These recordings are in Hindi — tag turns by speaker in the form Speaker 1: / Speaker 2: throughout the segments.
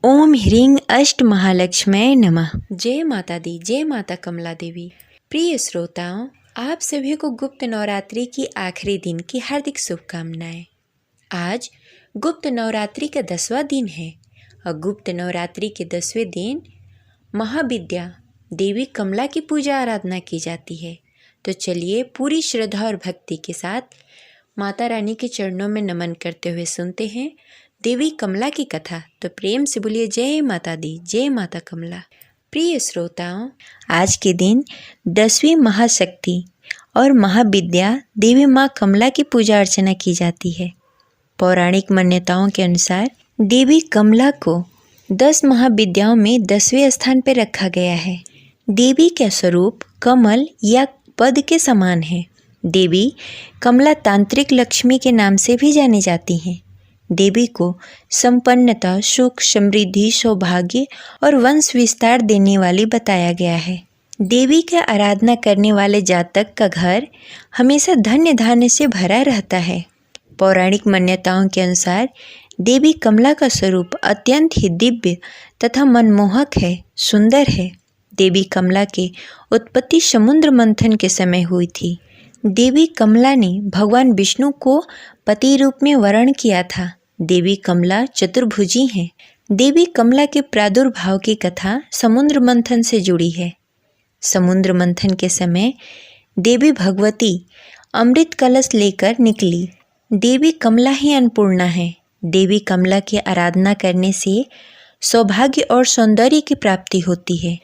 Speaker 1: ओम ह्रीं अष्ट महालक्ष्म्यै नमः। जय माता दी, जय माता कमला देवी। प्रिय श्रोताओं, आप सभी को गुप्त नवरात्रि की आखिरी दिन की हार्दिक शुभकामनाएं। आज गुप्त नवरात्रि का 10वां दिन है और गुप्त नवरात्रि के 10वें दिन महाविद्या देवी कमला की पूजा आराधना की जाती है। तो चलिए पूरी श्रद्धा और भक्ति के साथ माता रानी के चरणों में नमन करते हुए सुनते हैं देवी कमला की कथा। तो प्रेम से बोलिए जय माता दी, जय माता कमला। प्रिय श्रोताओं, आज के दिन 10वीं महाशक्ति और महाविद्या देवी माँ कमला की पूजा अर्चना की जाती है। पौराणिक मान्यताओं के अनुसार देवी कमला को 10 महाविद्याओं में 10वें स्थान पर रखा गया है। देवी का स्वरूप कमल या पद के समान है। देवी कमला तांत्रिक लक्ष्मी के नाम से भी जानी जाती हैं। देवी को संपन्नता, सुख, समृद्धि, सौभाग्य और वंश विस्तार देने वाली बताया गया है। देवी की आराधना करने वाले जातक का घर हमेशा धन्य धान्य से भरा रहता है। पौराणिक मान्यताओं के अनुसार देवी कमला का स्वरूप अत्यंत ही दिव्य तथा मनमोहक है, सुंदर है। देवी कमला की उत्पत्ति समुद्र मंथन के समय हुई थी। देवी कमला ने भगवान विष्णु को पति रूप में वर्ण किया था। देवी कमला चतुर्भुजी हैं। देवी कमला के प्रादुर्भाव की कथा समुद्र मंथन से जुड़ी है। समुद्र मंथन के समय देवी भगवती अमृत कलश लेकर निकली। देवी कमला ही अन्नपूर्णा है। देवी कमला की आराधना करने से सौभाग्य और सौंदर्य की प्राप्ति होती है।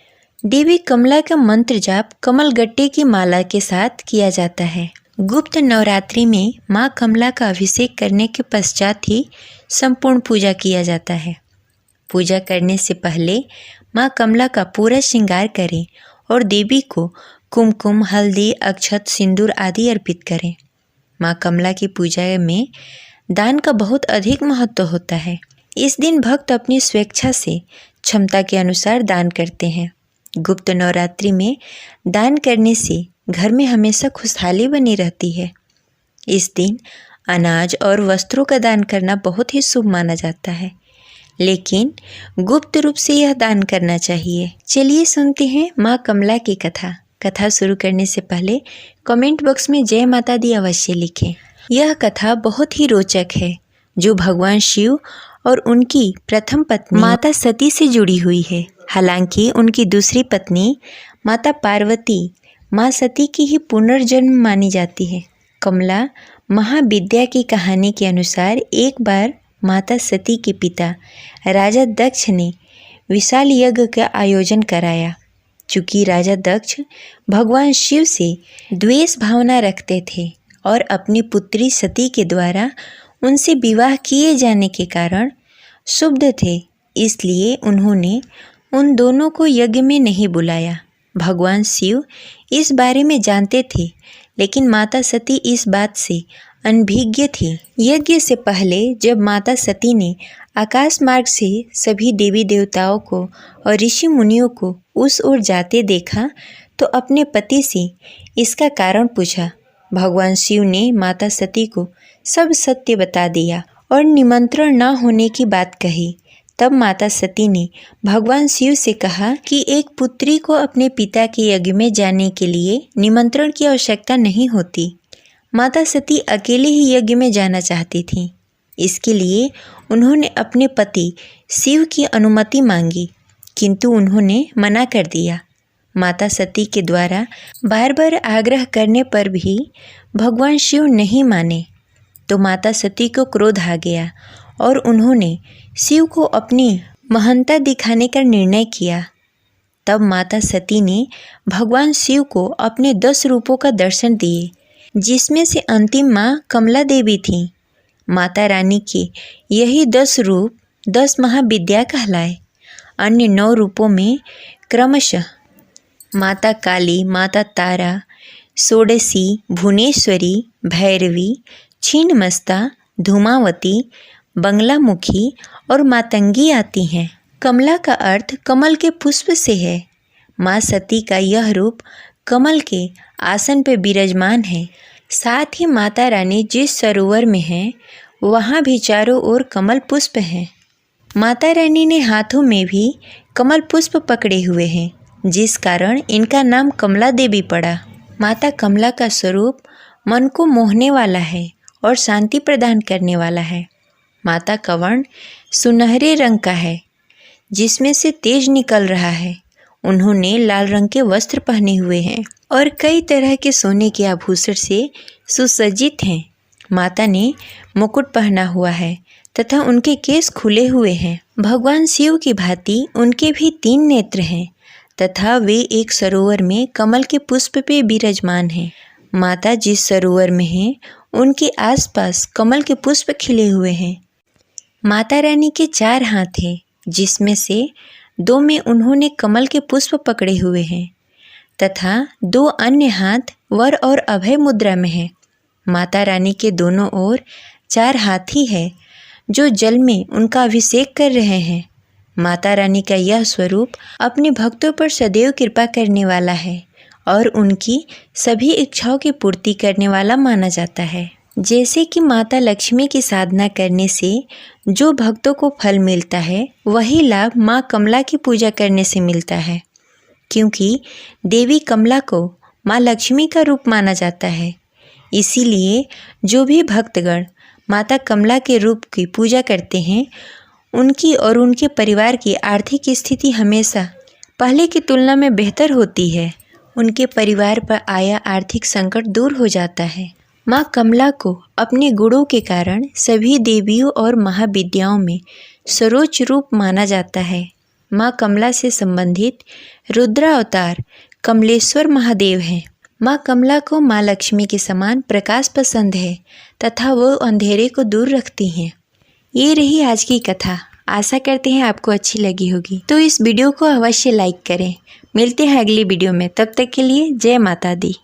Speaker 1: देवी कमला का मंत्र जाप कमल गट्टे की माला के साथ किया जाता है। गुप्त नवरात्रि में माँ कमला का अभिषेक करने के पश्चात ही संपूर्ण पूजा किया जाता है। पूजा करने से पहले माँ कमला का पूरा श्रृंगार करें और देवी को कुमकुम, हल्दी, अक्षत, सिंदूर आदि अर्पित करें। माँ कमला की पूजा में दान का बहुत अधिक महत्व होता है। इस दिन भक्त अपनी स्वेच्छा से क्षमता के अनुसार दान करते हैं। गुप्त नवरात्रि में दान करने से घर में हमेशा खुशहाली बनी रहती है। इस दिन अनाज और वस्त्रों का दान करना बहुत ही शुभ माना जाता है, लेकिन गुप्त रूप से यह दान करना चाहिए। चलिए सुनते हैं माँ कमला की कथा। कथा शुरू करने से पहले कमेंट बॉक्स में जय माता दी अवश्य लिखें। यह कथा बहुत ही रोचक है, जो भगवान शिव और उनकी प्रथम पत्नी माता सती से जुड़ी हुई है। हालांकि उनकी दूसरी पत्नी माता पार्वती माँ सती की ही पुनर्जन्म मानी जाती है। कमला महाविद्या की कहानी के अनुसार एक बार माता सती के पिता राजा दक्ष ने विशाल यज्ञ का आयोजन कराया। चूँकि राजा दक्ष भगवान शिव से द्वेष भावना रखते थे और अपनी पुत्री सती के द्वारा उनसे विवाह किए जाने के कारण क्षुब्ध थे, इसलिए उन्होंने उन दोनों को यज्ञ में नहीं बुलाया। भगवान शिव इस बारे में जानते थे, लेकिन माता सती इस बात से अनभिज्ञ थी। यज्ञ से पहले जब माता सती ने आकाश मार्ग से सभी देवी देवताओं को और ऋषि मुनियों को उस ओर जाते देखा तो अपने पति से इसका कारण पूछा। भगवान शिव ने माता सती को सब सत्य बता दिया और निमंत्रण न होने की बात कही। तब माता सती ने भगवान शिव से कहा कि एक पुत्री को अपने पिता के यज्ञ में जाने के लिए निमंत्रण की आवश्यकता नहीं होती। माता सती अकेले ही यज्ञ में जाना चाहती थीं। इसके लिए उन्होंने अपने पति शिव की अनुमति मांगी, किंतु उन्होंने मना कर दिया। माता सती के द्वारा बार बार आग्रह करने पर भी भगवान शिव नहीं माने, तो माता सती को क्रोध आ गया और उन्होंने शिव को अपनी महानता दिखाने का निर्णय किया। तब माता सती ने भगवान शिव को अपने 10 रूपों का दर्शन दिए, जिसमें से अंतिम माँ कमला देवी थी। माता रानी के यही 10 रूप 10 महाविद्या कहलाए। अन्य 9 रूपों में क्रमशः माता काली, माता तारा, षोडशी, भुवनेश्वरी, भैरवी, छिन्नमस्ता, धूमावती, बंगलामुखी और मातंगी आती हैं। कमला का अर्थ कमल के पुष्प से है। माँ सती का यह रूप कमल के आसन पर विराजमान है। साथ ही माता रानी जिस सरोवर में हैं, वहाँ भी चारों ओर कमल पुष्प हैं। माता रानी ने हाथों में भी कमल पुष्प पकड़े हुए हैं, जिस कारण इनका नाम कमला देवी पड़ा। माता कमला का स्वरूप मन को मोहने वाला है और शांति प्रदान करने वाला है। माता का वर्ण सुनहरे रंग का है, जिसमें से तेज निकल रहा है। उन्होंने लाल रंग के वस्त्र पहने हुए हैं और कई तरह के सोने के आभूषण से सुसज्जित हैं। माता ने मुकुट पहना हुआ है तथा उनके केस खुले हुए हैं। भगवान शिव की भांति उनके भी 3 नेत्र हैं तथा वे एक सरोवर में कमल के पुष्प पे विराजमान हैं। माता जिस सरोवर में हैं, उनके आसपास कमल के पुष्प खिले हुए हैं। माता रानी के 4 हाथ हैं, जिसमें से 2 में उन्होंने कमल के पुष्प पकड़े हुए हैं तथा 2 अन्य हाथ वर और अभय मुद्रा में हैं। माता रानी के दोनों ओर 4 हाथी है, जो जल में उनका अभिषेक कर रहे हैं। माता रानी का यह स्वरूप अपने भक्तों पर सदैव कृपा करने वाला है और उनकी सभी इच्छाओं की पूर्ति करने वाला माना जाता है। जैसे कि माता लक्ष्मी की साधना करने से जो भक्तों को फल मिलता है, वही लाभ माँ कमला की पूजा करने से मिलता है, क्योंकि देवी कमला को माँ लक्ष्मी का रूप माना जाता है। इसीलिए जो भी भक्तगण माता कमला के रूप की पूजा करते हैं, उनकी और उनके परिवार की आर्थिक स्थिति हमेशा पहले की तुलना में बेहतर होती है। उनके परिवार पर आया आर्थिक संकट दूर हो जाता है। माँ कमला को अपने गुणों के कारण सभी देवियों और महाविद्याओं में सर्वोच्च रूप माना जाता है। माँ कमला से संबंधित रुद्रावतार कमलेश्वर महादेव हैं। माँ कमला को माँ लक्ष्मी के समान प्रकाश पसंद है तथा वो अंधेरे को दूर रखती हैं। ये रही आज की कथा। आशा करते हैं आपको अच्छी लगी होगी, तो इस वीडियो को अवश्य लाइक करें। मिलते हैं अगली वीडियो में, तब तक के लिए जय माता दी।